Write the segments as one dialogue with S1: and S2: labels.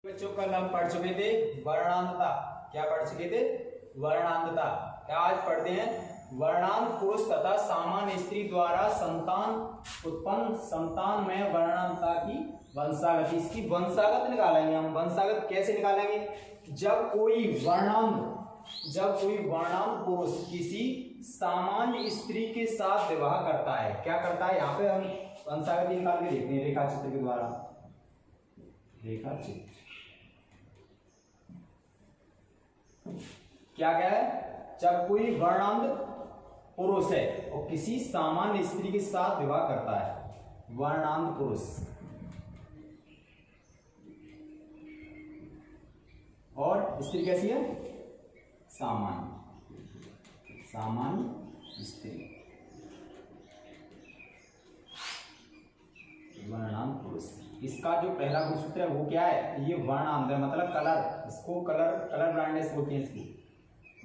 S1: बच्चों कल हम पढ़ चुके थे वर्णांतता। क्या पढ़ चुके थे? वर्णांतता। क्या आज पढ़ते हैं वर्णांत पुरुष तथा सामान्य स्त्री द्वारा संतान उत्पन्न संतान में वर्णांतता की वंशागत। इसकी वंशागत निकालेंगे हम। वंशागत कैसे निकालेंगे? जब कोई वर्णांत पुरुष किसी सामान्य स्त्री के साथ विवाह करता है। क्या करता है? यहाँ पे हम वंशागत निकाल के देखते हैं रेखा चित्र के द्वारा। रेखा चित्र क्या है? जब कोई वर्णांत पुरुष है और किसी सामान्य स्त्री के साथ विवाह करता है, वर्णांत पुरुष और स्त्री कैसी है? सामान्य स्त्री, वर्णांत पुरुष। इसका जो पहला गुणसूत्र है वो क्या है? ये वर्णांत है, मतलब कलर। इसको कलर ब्राइटनेस बोलते हैं इसकी।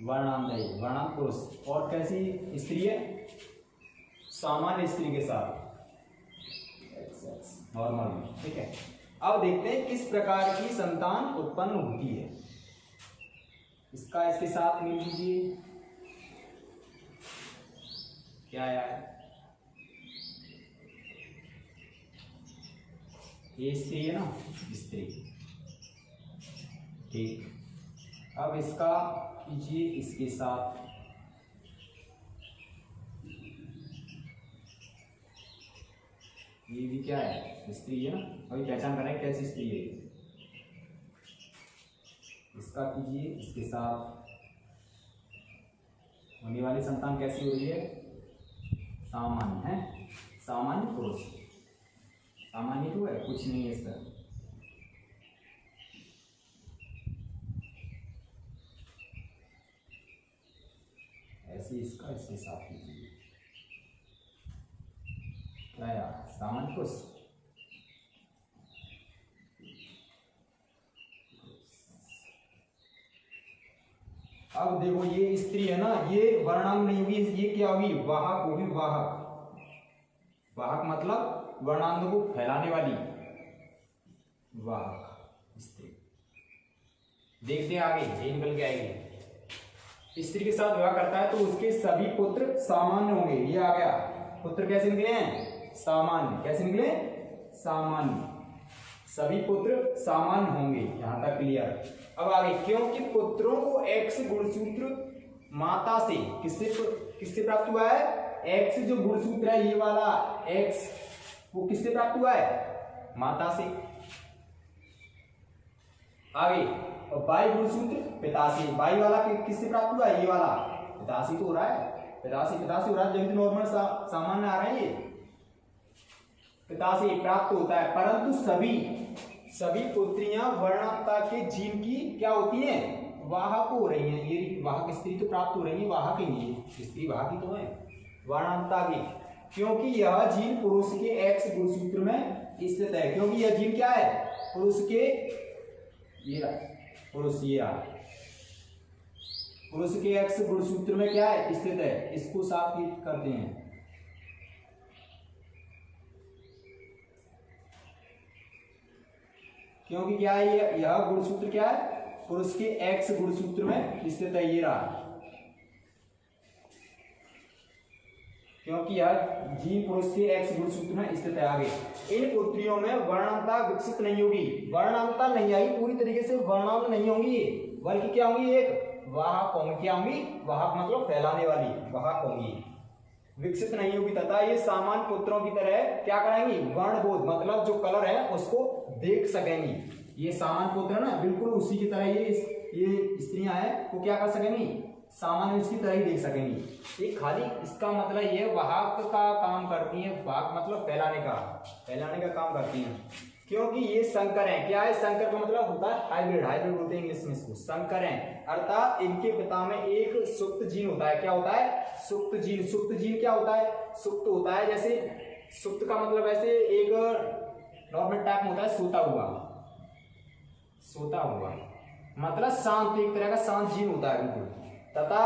S1: वर्णांत है, वर्णांत पुरुष। और कैसी स्त्री है? सामान्य स्त्री के साथ, नॉर्मल। ठीक है। अब देखते हैं किस प्रकार की संतान उत्पन्न होती है। इसका इसके साथ मिल लीजिए। क्या है? ये स्त्री है ना, स्त्री। ठीक। अब इसका कीजिए इसके साथ। ये भी क्या है? स्त्री है ना। अभी पहचान करें कैसी स्त्री है। इसका कीजिए इसके साथ। होने वाली संतान कैसी हो रही है? सामान्य है, सामान्य पुरुष। सामान्य तो है, कुछ नहीं है इसका। ऐसे इसका इसके साथ कीजिए। क्या यार? सामान्य पुरुष। अब देखो ये स्त्री है ना, ये वर्णांत नहीं हुई। ये क्या हुई? वाहक होगी। वाहक मतलब वर्णांत को फैलाने वाली, वाहक स्त्री। देखते हैं आगे ये निकल के आएगी। स्त्री के साथ विवाह करता है तो उसके सभी पुत्र सामान्य होंगे। ये आ गया। पुत्र कैसे निकले हैं? सामान्य। कैसे निकले? सामान्य। सभी पुत्र सामान्य होंगे। यहां तक क्लियर। अब आगे, क्योंकि पुत्रों को एक्स गुणसूत्र माता से किससे प्राप्त हुआ है? एक्स जो गुणसूत्र है ये वाला एक्स, वो किससे प्राप्त हुआ है? माता से। आगे, और वाई गुणसूत्र पिता से। वाई वाला किससे प्राप्त हुआ है? ये वाला पिता से तो हो रहा है। पिता से हो रहा है, जब नॉर्मल सामान्य आ रहा है ये पिता से प्राप्त होता है। परंतु सभी पुत्रियां वर्णांतता के जीन की क्या होती हैं? वाहक हो रही हैं। ये वाहक स्त्री तो प्राप्त हो रही है, वाहक ही नहीं, स्त्री वाहक ही तो है वर्णांतता की। क्योंकि यह जीन पुरुष के एक्स गुणसूत्र में स्थित है। क्योंकि यह जीन क्या है? पुरुष के पुरुष के एक्स गुणसूत्र में क्या है? स्थित है। इसको साफ करते हैं। क्योंकि क्या है? यह गुणसूत्र क्या है? पुरुष के एक्स गुणसूत्र में स्थित है। ये रहा। क्योंकि यह जीन पुरुष के एक्स गुणसूत्र में स्थित है। आगे, इन पुत्रियों में वर्णांतता विकसित नहीं होगी। वर्णांतता नहीं आई पूरी तरीके से, वर्णांत नहीं होंगी, बल्कि क्या होंगी? एक वाहक होंगी। क्या होंगी? वाहक मतलब फैलाने वाली, वाहक होंगी। विकसित नहीं होगी तथा ये सामान्य पुत्रों की तरह क्या कराएंगी? वर्णबोध मतलब जो कलर है उसको देख सकेंगी। ये सामान्य पुत्र है ना, बिल्कुल उसी की तरह ये स्त्रियां हैं, वो क्या कर सकेंगी? सामान्य इसकी तरह ही देख सकेंगी। ये खाली इसका मतलब ये वाहक का काम करती है। वाहक मतलब फैलाने का काम करती हैं। क्योंकि ये संकर हैं। क्या है? संकर का मतलब होता है हाइब्रिड बोलते हैं इंग्लिश में इसको। संकर हैं अर्थात इनके पिता में एक सुप्त जीन होता है। क्या होता है? सुप्त जीन क्या होता है? सुप्त होता है। जैसे सुप्त का मतलब ऐसे एक नॉर्मल टाइप में होता है सोता हुआ मतलब शांत, एक तरह का शांत जीन होता है बिल्कुल। तथा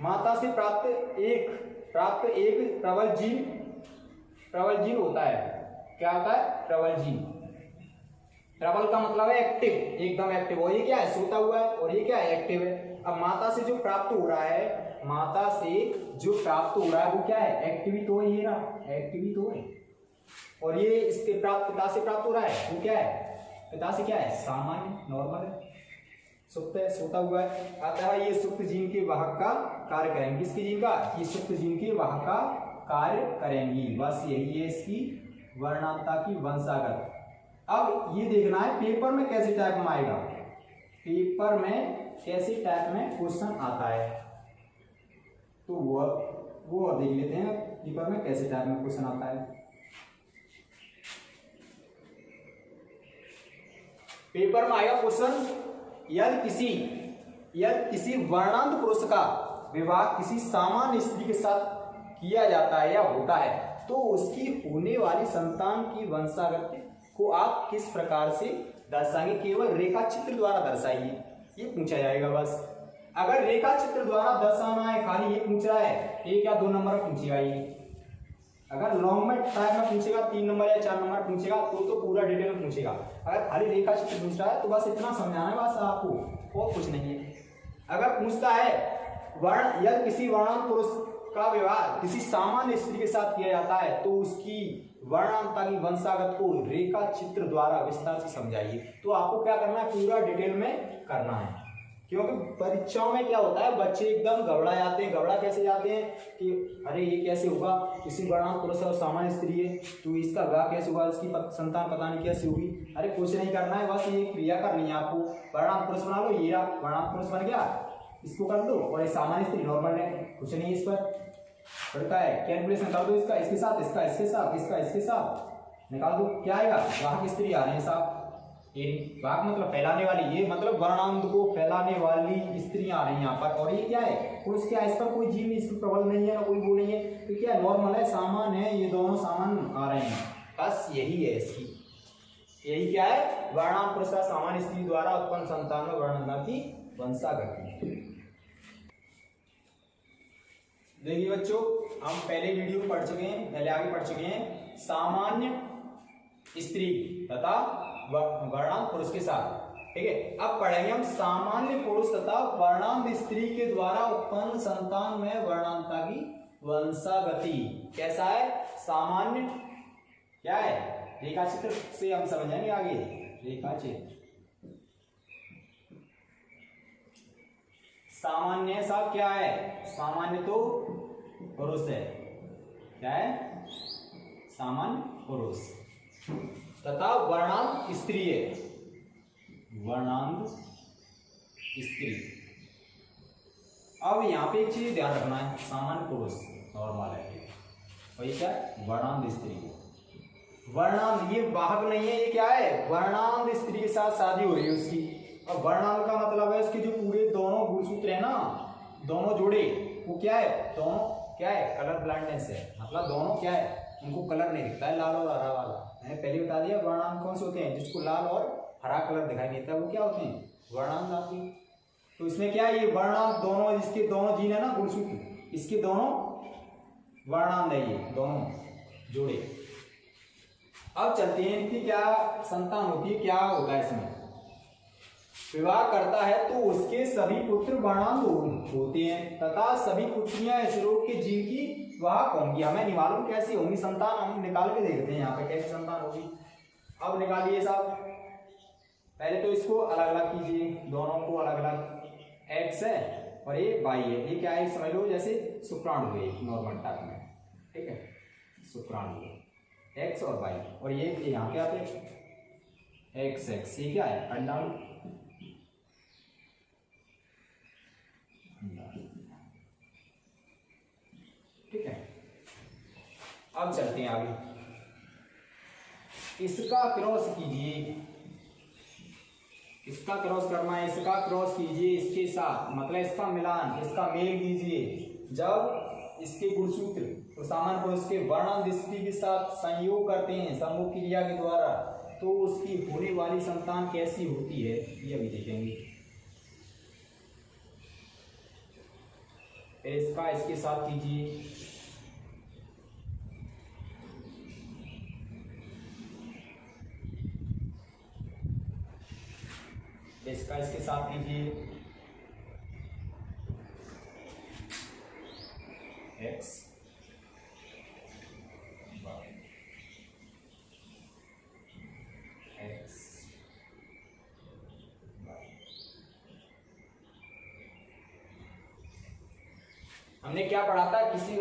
S1: माता से प्राप्त एक प्रबल जीन होता है। क्या होता है? प्रबल जीन। प्रबल का मतलब है एक्टिव, एकदम एक्टिव। और ये क्या है, सोता हुआ है, और ये क्या है, एक्टिव है। अब माता से जो प्राप्त हो रहा है, माता से जो प्राप्त हो रहा है वो क्या है, एक्टिव ही तो है, ये ना एक्टिव ही तो है। और ये इसके प्राप्त, पिता से प्राप्त हो रहा है वो क्या है, पिता से क्या है, सामान्य, नॉर्मल है, सुप्त है, सोता हुआ है। अतः ये सुप्त जीन के वाहक का कार्य करेंगे। किसके जीन का, ये सुप्त जीन के वाहक का कार्य करेंगी। बस यही है इसकी वर्णांता की वंशागत। अब ये देखना है पेपर में कैसे टाइप में आएगा, पेपर में कैसे टाइप में क्वेश्चन आता है, तो वो देख लेते हैं पेपर में कैसे टाइप में क्वेश्चन आता है। पेपर में आएगा क्वेश्चन, यदि किसी वर्णांत पुरुष का विवाह किसी सामान्य स्त्री के साथ किया जाता है या होता है, तो उसकी होने वाली संतान की वंशागत को आप किस प्रकार से दर्शाएंगे, केवल रेखा चित्र द्वारा दर्शाइए, ये पूछा जाएगा। बस अगर रेखा चित्र द्वारा दर्शाना है, खाली ये पूछ रहा है, 1 या 2 नंबर पूछेगा ये। अगर लॉन्ग में टाइप में पूछेगा 3 नंबर या 4 नंबर पूछेगा तो पूरा डिटेल में पूछेगा। अगर खाली रेखा चित्र पूछ रहा है तो बस इतना समझाना है बस आपको, और कुछ नहीं है। अगर पूछता है यदि किसी वर्णांत पुरुष का विवाह किसी सामान्य स्त्री के साथ किया जाता है, तो उसकी वर्णांता की वंशागत को रेखा चित्र द्वारा विस्तार से समझाइए। तो आपको क्या करना है, पूरा डिटेल में करना है। क्योंकि परीक्षाओं में क्या होता है, बच्चे एकदम घबरा जाते हैं। घबरा कैसे जाते हैं कि अरे ये कैसे होगा, किसी वर्णांत पुरुष और सामान्य स्त्री है तो इसका विवाह कैसे होगा, इसकी संतान पता नहीं कैसे होगी। अरे कुछ नहीं करना है, बस ये क्रिया करनी है आपको। वर्णांत पुरुष बना लो, ये वर्णांत पुरुष बन गया, इसको कर दो, और ये सामान्य स्त्री नॉर्मल है, कुछ नहीं इस पर पड़ता है। कैलकुलेशन कर दो, इसका इसके साथ, इसका इसके साथ, इसका इसके साथ, निकाल दो, क्या आएगा, वाहक स्त्री आ रहे हैं साहब। ये वाहक मतलब फैलाने वाली, ये मतलब वर्णांत को फैलाने वाली स्त्रियां आ रही हैं यहाँ पर। और ये क्या है, पुरुष क्या है, इस पर कोई जीव नहीं, इसको प्रबल नहीं है ना कोई वो नहीं है, तो क्या नॉर्मल है, सामान्य है, ये दोनों सामान्य आ रहे हैं। बस यही है इसकी, यही क्या है, वर्णांत पुरुष सामान्य स्त्री द्वारा उत्पन्न संतान में वर्णांता की वंशागति। देखिए बच्चों, हम पहले वीडियो में पढ़ चुके हैं, पहले आगे पढ़ चुके हैं सामान्य स्त्री तथा वर्णांत पुरुष के साथ, ठीक है। अब पढ़ेंगे हम सामान्य पुरुष तथा वर्णांत स्त्री के द्वारा उत्पन्न संतान में वर्णांता की वंशागति। कैसा है, सामान्य क्या है, रेखा चित्र से हम समझेंगे आगे। रेखा चित्र सामान्य साहब क्या है, सामान्य तो पुरुष है, क्या है, सामान्य पुरुष तथा वर्णांत स्त्री है, वर्णांत स्त्री। अब यहाँ पे एक चीज ध्यान रखना है, सामान्य पुरुष नॉर्मल है, और ये क्या है, वर्णांत स्त्री। वर्णांत ये वाहक नहीं है, ये क्या है, वर्णांत स्त्री के साथ शादी हो रही है उसकी। और वर्णांत का मतलब है इसके जो पूरे दोनों गुणसूत्र है ना, दोनों जोड़े, वो क्या है, दोनों क्या है, कलर ब्लाइंडनेस है, मतलब दोनों क्या है, उनको कलर नहीं दिखता है, लाल और हरा वाला। मैंने पहले बता दिया वर्णांत कौन से होते हैं, जिसको लाल और हरा कलर दिखाई देता है वो क्या होते हैं, वर्णांत आती। तो इसमें क्या है, ये वर्णांत दोनों, इसके दोनों जीन है ना गुणसूत्र, इसके दोनों वर्णांत है, ये दोनों जोड़े। अब चलते हैं इनकी क्या संतान होती है, क्या होता है इसमें। विवाह करता है तो उसके सभी पुत्र वर्णांत होते हैं तथा सभी पुत्रियां इस रोग के जीव की वाहक होंगी। हमें नहीं मालूम कैसी होंगी संतान, हम निकाल के देखते हैं यहाँ पे कैसी संतान होगी। अब निकालिए साहब, पहले तो इसको अलग अलग कीजिए, दोनों को अलग अलग। एक्स है और ये वाई है, ये क्या है समझ लो, जैसे शुक्राणु हुए नॉर्मल टाइप में, ठीक है, शुक्राणु हुए एक्स और वाई। और ये यहाँ क्या पे एक्स एक्स, ये क्या है, अंडाणु, ठीक है। अब चलते हैं आगे, इसका क्रॉस कीजिए, इसका क्रॉस करना है, इसका क्रॉस कीजिए इसके साथ, मतलब इसका मिलान, इसका मेल कीजिए। जब इसके गुणसूत्र तो सामान्य पुरुष के वर्णांत स्त्री के साथ संयोग करते हैं समूह क्रिया के द्वारा, तो उसकी होने वाली संतान कैसी होती है ये अभी देखेंगे। इसका इसके साथ कीजिए, इसका इसके साथ कीजिए x x हमने क्या पढ़ा था, किसी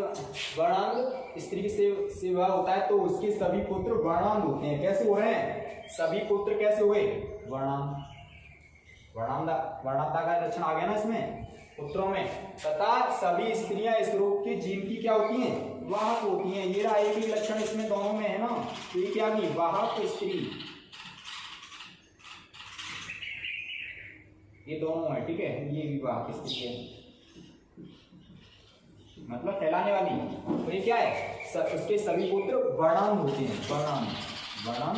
S1: वर्णांग स्त्री से विवाह होता है तो उसके सभी पुत्र वर्णांग होते हैं। कैसे हो रहे हैं सभी पुत्र, कैसे हुए वर्णांग, वर्णांता का लक्षण आ गया ना इसमें पुत्रों में। तथा सभी स्त्रियां इस रोग के जीन की क्या होती हैं, वाहक होती हैं। ये रहा एक ही लक्षण इसमें दोनों में है ना, तो ये क्या की वाहक स्त्री, ये दोनों है, ठीक है। ये भी वाहक स्त्री है, मतलब फैलाने वाली। तो ये क्या है, उसके सभी पुत्र वर्णांग होते हैं, वर्णांग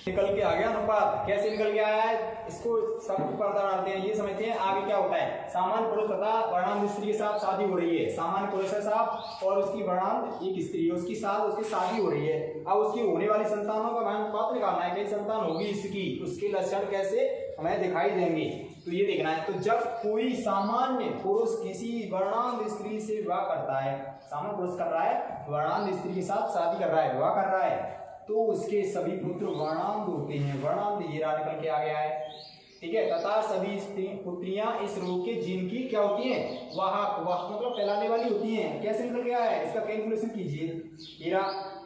S1: निकल के आ गया अनुपात। कैसे निकल के आया है, इसको सब पर्दा डालते हैं, ये समझते हैं आगे क्या होता है। सामान्य पुरुष तथा वर्णांग स्त्री के साथ शादी हो रही है, सामान्य पुरुष है साहब और उसकी वर्णांग एक स्त्री है, उसकी शादी हो रही है। अब उसकी होने वाली संतानों का अनुपात निकालना है, कई संतान होगी इसकी, उसके लक्षण कैसे हमें दिखाई देंगे, तो ये देखना है। तो जब कोई सामान्य पुरुष किसी वर्णांग स्त्री से विवाह करता है, सामान्य पुरुष कर रहा है, वर्णांग स्त्री के साथ शादी कर रहा है, विवाह कर रहा है, तो उसके सभी पुत्र वर्णांग होते हैं। वर्णांग ये निकल के आ गया है, ठीक है। तथा सभी पुत्रियां इस रोग के जीन की क्या होती हैं, वाहक मतलब फैलाने वाली होती हैं। कैसे निकल गया है, इसका कैलकुलेशन कीजिए। मेरा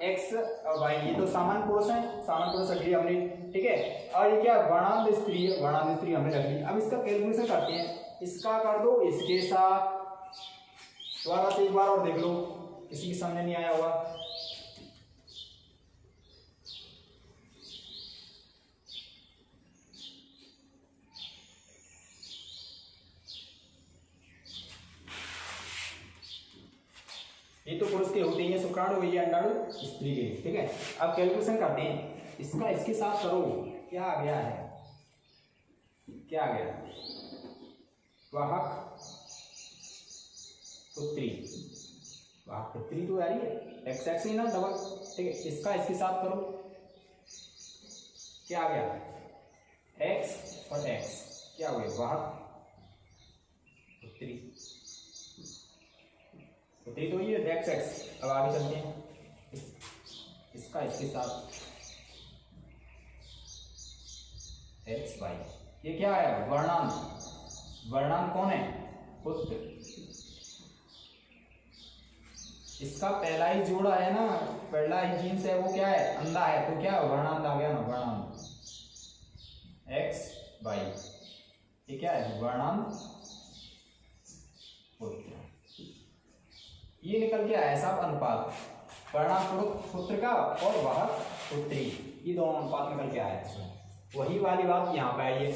S1: x और y, ये तो सामान्य पुरुष है, सामान्य पुरुष रख लिया हमने, ठीक है। और ये क्या वर्णांग स्त्री है, वर्णांग स्त्री हमने रख ली। अब इसका कैलकुलेशन करते हैं, इसका कर दो इसके साथ, दोबारा से एक बार और देख लो, किसी के सामने नहीं आया होगा। ये तो पुरुष के होते हैं, शुक्राणु ये अंडाणु स्त्री के, ठीक है। अब कैलकुलेशन करते हैं, इसका इसके साथ करो, क्या आ गया है, क्या आ गया, वाहक पुत्री, वाहक पुत्री तो आ रही है, एक्स एक्स ही ना डबल, ठीक है। इसका इसके साथ करो, क्या आ गया, एक्स और एक्स, क्या हो गया, वाहक पुत्री, पुत्री तो ये एक्स एक्स। अब आगे चलते हैं, इसका इसके साथ एक्स वाई, ये क्या है, वर्णांग, वर्णांग कौन है, पुत्र। इसका पहला ही जोड़ा है ना, पहला ही जीन्स है वो क्या है, अंधा है, तो क्या वर्णांग आ गया ना, वर्णांग एक्स वाई, ये क्या है, वर्णांग पुत्र। ये निकल के आया साहब अनुपात, वर्णांग पुत्र का और वाहक पुत्री, ये दोनों अनुपात निकल के आया। वही वाली बात यहाँ पे आई है,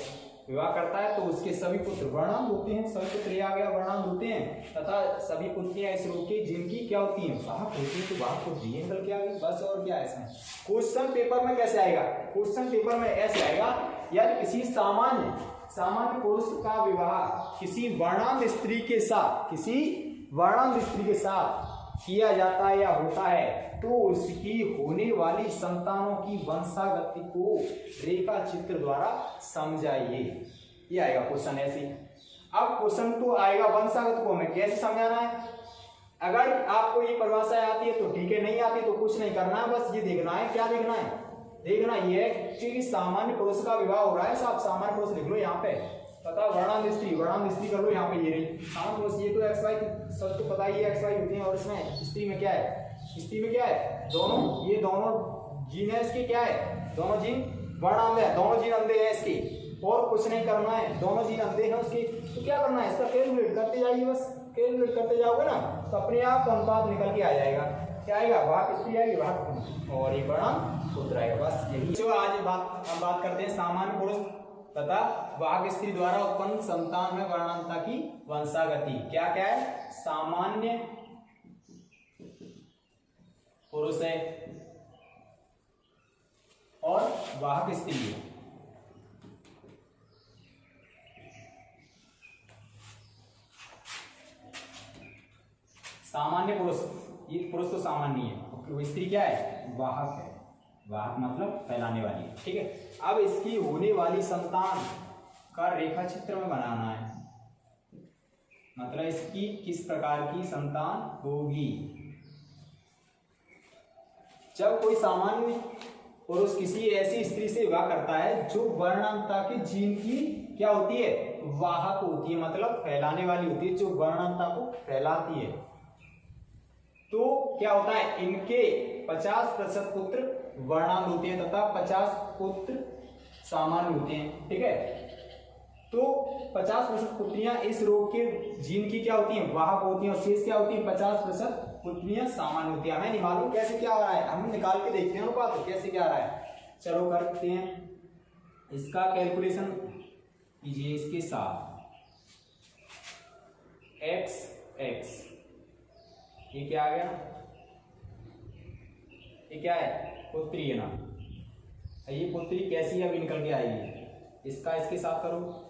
S1: विवाह करता है तो उसके सभी पुत्र वर्णांग होते हैं, सभी पुत्र ये आ गया वर्णांग होते हैं, तथा सभी पुत्रियां इस रोग के जिनकी क्या होती हैं, वाहक होती हैं, तो वाहक पुत्री ये निकल के आ गई, बस। और क्या है इसमें। क्वेश्चन पेपर में कैसे आएगा, क्वेश्चन पेपर में ऐसे आएगा, यार किसी सामान्य पुरुष का विवाह किसी वर्णांग स्त्री के साथ, किसी वर्णांग स्त्री के साथ किया जाता है या होता है, तो उसकी होने वाली संतानों की वंशागति को रेखा चित्र द्वारा समझाइए। ये आएगा क्वेश्चन ऐसे। अब क्वेश्चन तो आएगा वंशागत को हमें कैसे समझाना है। अगर आपको ये परिभाषा आती है तो ठीक है, नहीं आती तो कुछ नहीं करना है, बस ये देखना है। क्या देखना है, देखना ये है कि सामान्य पुरुष का विवाह हो रहा है, साहब सामान्य पुरुष लिख लो यहाँ पे, तथा वर्णांग स्त्री कर लो यहाँ पे, ये रही सामान्य पुरुष। ये तो एक्स वाई सब तो पता ही है, एक्स वाई होती है, और इसमें स्त्री में क्या है, स्त्री में क्या है, दोनों, ये दोनों जीन है इसके, क्या है, दोनों जीन वर्णांग है, दोनों जीन अंधे हैं इसके, और कुछ नहीं करना है, दोनों जीन अंधे हैं उसके। तो क्या करना है, इसका कैलकुलेट करते जाइए, बस कैलकुलेट करते जाओगे ना तो अपने आप अनुपात निकल के आ जाएगा। क्या आएगा, वाहक स्त्री आएगी, वाहक, और ये वर्णांग पुत्र आएगा, बस यही। जो आज बात करते हैं सामान्य पुरुष तथा वाहक स्त्री द्वारा उत्पन्न संतान में वर्णांगता की वंशागति। क्या क्या है, सामान्य पुरुष है और वाहक स्त्री है। सामान्य पुरुष, ये पुरुष तो सामान्य है, वो स्त्री क्या है, वाहक है, वाहक मतलब फैलाने वाली, ठीक है। अब इसकी होने वाली संतान का रेखा चित्र में बनाना है, मतलब इसकी किस प्रकार की संतान होगी। जब कोई सामान्य पुरुष किसी ऐसी स्त्री से विवाह करता है जो वर्णांतता के जीन की क्या होती है, वाहक होती है, मतलब फैलाने वाली होती है, जो वर्णांतता को फैलाती है, तो क्या होता है, इनके 50% पुत्र वर्णांत होते हैं तथा 50 पुत्र सामान्य होते हैं, ठीक है। तो 50% पुत्रियां इस रोग के जीन की क्या होती हैं, वाहक होती हैं, और शेष क्या होती हैं, 50% पुत्रियां सामान्य होती हैं। हमें नहीं मालूम कैसे क्या आ रहा है, हम निकाल के देखते हैं अनुपात तो कैसे क्या आ रहा है। चलो करते हैं, इसका कैलकुलेशन कीजिए इसके साथ। x ये क्या आ गया, ये क्या है, पुत्री है ना। ये पुत्री कैसी अभी निकल के आएगी, इसका इसके साथ करो,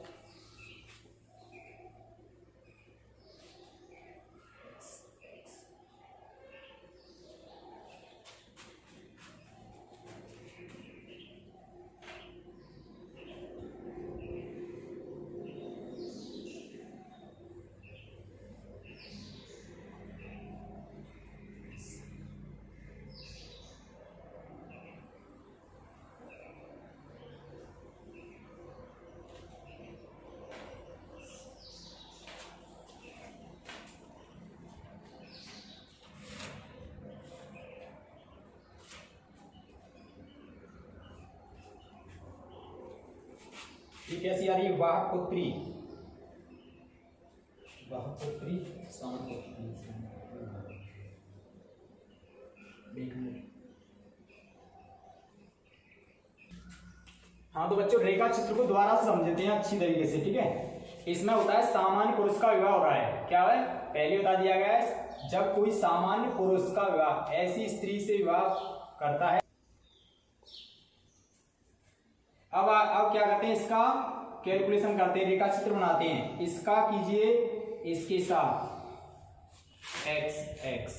S1: ये कैसी आ रही है, वाहक पुत्री, वाहक पुत्री सामान्य पुत्री। हाँ तो बच्चों रेखा चित्र को दोबारा से समझते हैं अच्छी तरीके से, ठीक है। इसमें होता है सामान्य पुरुष का विवाह हो रहा है, क्या है, पहले बता दिया गया है, जब कोई सामान्य पुरुष का विवाह ऐसी स्त्री से विवाह करता है। अब क्या करते हैं, इसका कैलकुलेशन करते हैं, रेखा चित्र बनाते हैं। इसका कीजिए इसके साथ x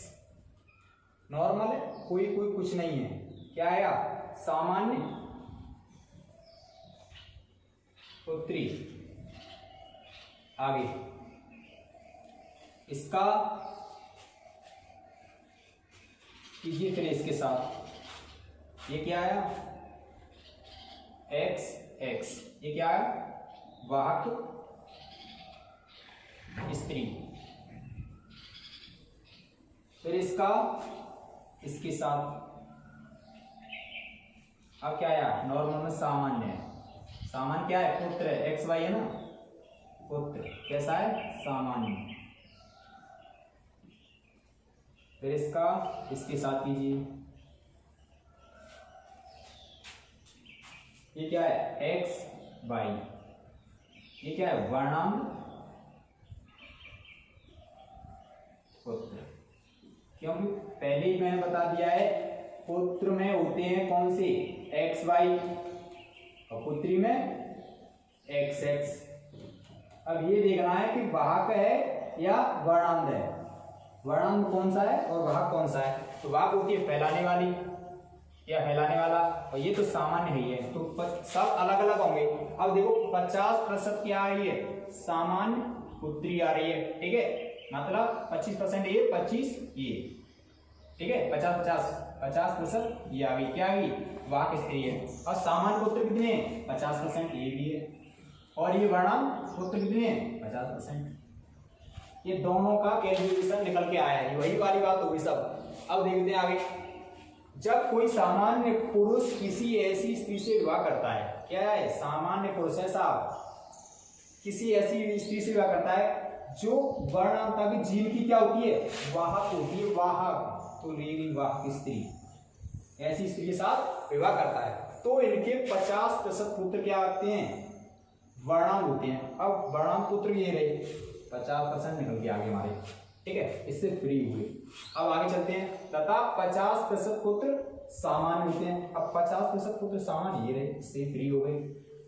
S1: नॉर्मल है, कोई कुछ नहीं है, क्या आया, सामान्य पुत्री। आगे इसका कीजिए फिर इसके साथ, ये क्या आया, x ये क्या है, वाहक स्त्री। फिर इसका इसके साथ, अब क्या आया, नॉर्मल में सामान्य है, सामान्य क्या है, पुत्र है, x y है ना, पुत्र कैसा है, सामान्य। फिर इसका इसके साथ कीजिए, ये क्या है, x y, ये क्या है, वर्णांत पुत्र। क्योंकि पहले ही मैंने बता दिया है, पुत्र में होते हैं कौन से, x y, और पुत्री में x x। अब ये देखना है कि वाहक है या वर्णांत है, वर्णांत कौन सा है और वाहक कौन सा है। तो वाहक होती है फैलाने वाली या फैलाने वाला, और ये तो सामान्य ही है, तो सब अलग अलग होंगे। अब देखो 50% क्या आ रही है, सामान्य पुत्री आ रही है, ठीक है, मतलब 25% ये 25 ये, ठीक है, 50% ये आ गई, क्या आ गई, वाहक स्त्री है। और सामान्य पुत्र कितने हैं, 50% ये भी है, और ये वर्णांत पुत्र कितने हैं, 50%। ये दोनों का कैलकुलेशन निकल के आया है, वही वाली बात होगी सब। अब देखते हैं आगे, जब कोई सामान्य पुरुष किसी ऐसी स्त्री से विवाह करता है, क्या है, सामान्य पुरुष है साहब, किसी ऐसी स्त्री से विवाह करता है जो वर्णांतता की जीन की क्या होती है, वाहक होती है, वाहक, तो रेगी वाहक स्त्री, ऐसी स्त्री के साथ विवाह करता है, तो इनके 50% पुत्र क्या आते हैं, वर्णांत होते हैं। अब वर्णांत पुत्र ये रहे, 50% निकल के आगे हमारे, ठीक है, इससे फ्री हुए। अब आगे चलते हैं, तथा 50% पुत्र सामान्य होते हैं। अब 50% पुत्र सामान्य ये रहे, इससे फ्री हो गए।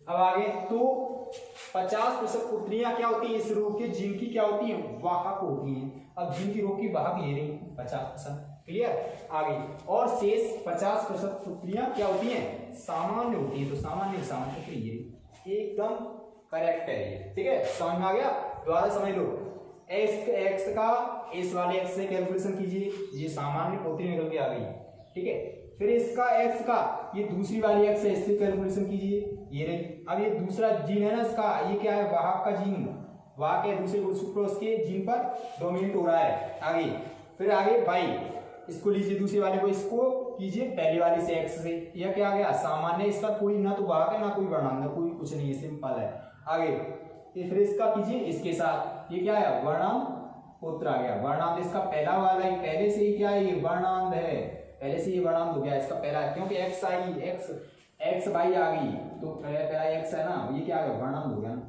S1: अब आगे तो 50% पुत्रियां क्या होती हैं, इस रोग के जीन की क्या होती हैं, वाहक होती हैं। अब जीन की रोग की वाहक ये रही 50%, क्लियर। आगे और शेष 50% पुत्रियां क्या होती हैं, सामान्य होती हैं। तो सामान्य सामान्य पुत्री ये एकदम करेक्ट है ये, ठीक है, समझ में आ गया। दोबारा समझ लो, एक्स का इस वाले एक्स से कैलकुलेशन कीजिए, ये सामान्य पुत्री निकल के आ गई, ठीक है। फिर इसका एक्स का ये दूसरी वाली एक्स है, इससे कैलकुलेशन कीजिए, ये रही। अब ये दूसरा जीन है ना इसका, ये क्या है, वाहक का जीन, वाहक के दूसरे गुणसूत्र उसके जीन पर डोमिनेट हो रहा है। आगे फिर आगे बाई, इसको लीजिए दूसरे वाले को, इसको कीजिए पहली वाली से एक्स से, यह क्या आ गया, सामान्य, इसका कोई ना तो वाहक है ना कोई वर्णांत, कोई कुछ नहीं है, सिंपल है। आगे ये फिर इसका कीजिए इसके साथ, ये क्या है, वर्णांत पुत्र आ गया। वर्णांत इसका पहला वाला ही पहले से ही क्या है, ये वर्णांत है, पहले से ये वर्णांत हो गया इसका पहला, क्योंकि एक्स आई, एक्स बाई आ गई, तो पहला एक्स है ना, ये क्या आ गया, वर्णांत हो गया ना।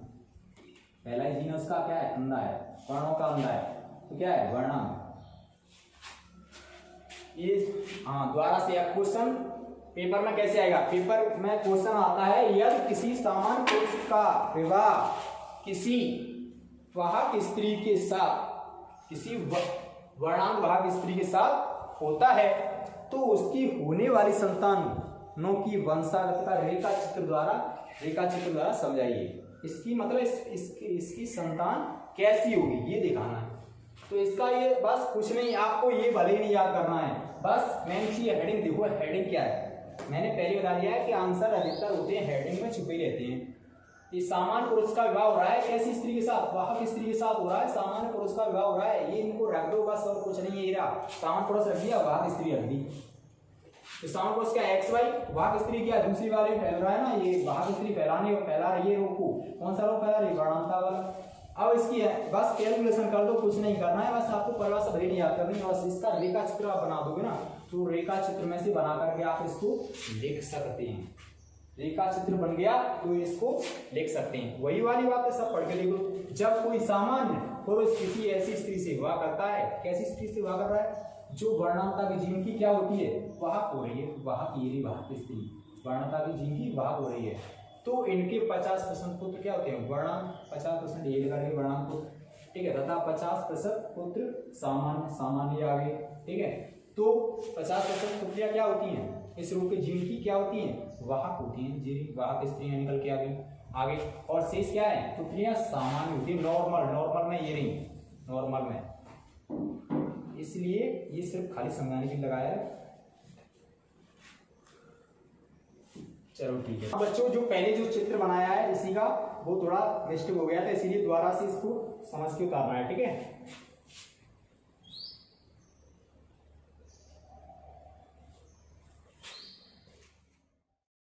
S1: पहला ही जीन उसका क्या है, अंधा है, वर्णों का अंधा है, तो क्या है, वर्णांत। ये हाँ, दोबारा से क्वेश्चन पेपर में कैसे आएगा, पेपर में क्वेश्चन आता है, यदि किसी सामान्य पुरुष का विवाह किसी वाहक स्त्री के साथ, किसी वर्णांत वाहक स्त्री के साथ होता है, तो उसकी होने वाली संतानों की वंशागत का रेखा चित्र द्वारा समझाइए। इसकी मतलब इसकी संतान कैसी होगी ये दिखाना है। तो इसका ये बस कुछ नहीं, आपको ये भले ही नहीं याद करना है, बस मेन चीज हेडिंग देखो, हेडिंग क्या है, मैंने पहले बता दिया है कि आंसर अधिकतर होते हैं हेडिंग में छुपे रहते हैं। ये सामान्य पुरुष का विवाह हो रहा है कैसी स्त्री के साथ, वाहक स्त्री के साथ हो रहा है, सामान्य पुरुष का विवाह हो रहा है, ये इनको रख दो बस, और कुछ नहीं है। ये रहा सामान्य पुरुष रख दिया, वाहक स्त्री रख दी। तो सामान्य पुरुष क्या एक्स वाई, वाहक स्त्री क्या दूसरी वाले फैल रहा है ना, ये वाहक स्त्री फैला रही है, रोग को कौन सा रोग फैला रही है, वर्णांता वाला। अब इसकी है बस कैलकुलेशन कर दो, कुछ नहीं करना है, बस आपको परिभाषा भले नहीं याद करनी है, बस इसका रेखा चित्र आप बना दोगे ना, तो रेखा चित्र में से बना करके आप इसको लिख सकते हैं। रेखा चित्र बन गया तो इसको लिख सकते हैं। वही वाली बात है, सब पढ़ के लिखो। जब कोई सामान्य पुरुष किसी ऐसी स्त्री से विवाह करता है, कैसी स्त्री से विवाह कर रहा है, जो वर्णांता की जीन की क्या होती है, वाहक हो रही है, वाहक ये वाहक स्त्री वर्णांता की जीन की वाहक हो रही है, तो इनके 50% पुत्र क्या होते हैं, वर्णांत, 50% ये लगा वर्णांत पुत्र, ठीक है, तथा 50% पुत्र सामान्य आ गए, ठीक है। तो 50% पुत्रियां क्या होती हैं, इस रोग के जीन की क्या होती हैं, वाहक होती हैं, जी वाहक स्त्रियां निकल के आगे। और शेष क्या है, पुत्रियां सामान्य होती है, नॉर्मल में ये नहीं, नॉर्मल में, इसलिए ये सिर्फ खाली समझाने के लिए लगाया है। चलो ठीक है बच्चों, जो पहले जो चित्र बनाया है इसी का वो थोड़ा मिस्टेक हो गया था, इसीलिए दोबारा से इसको समझ के उतारना है, ठीक है।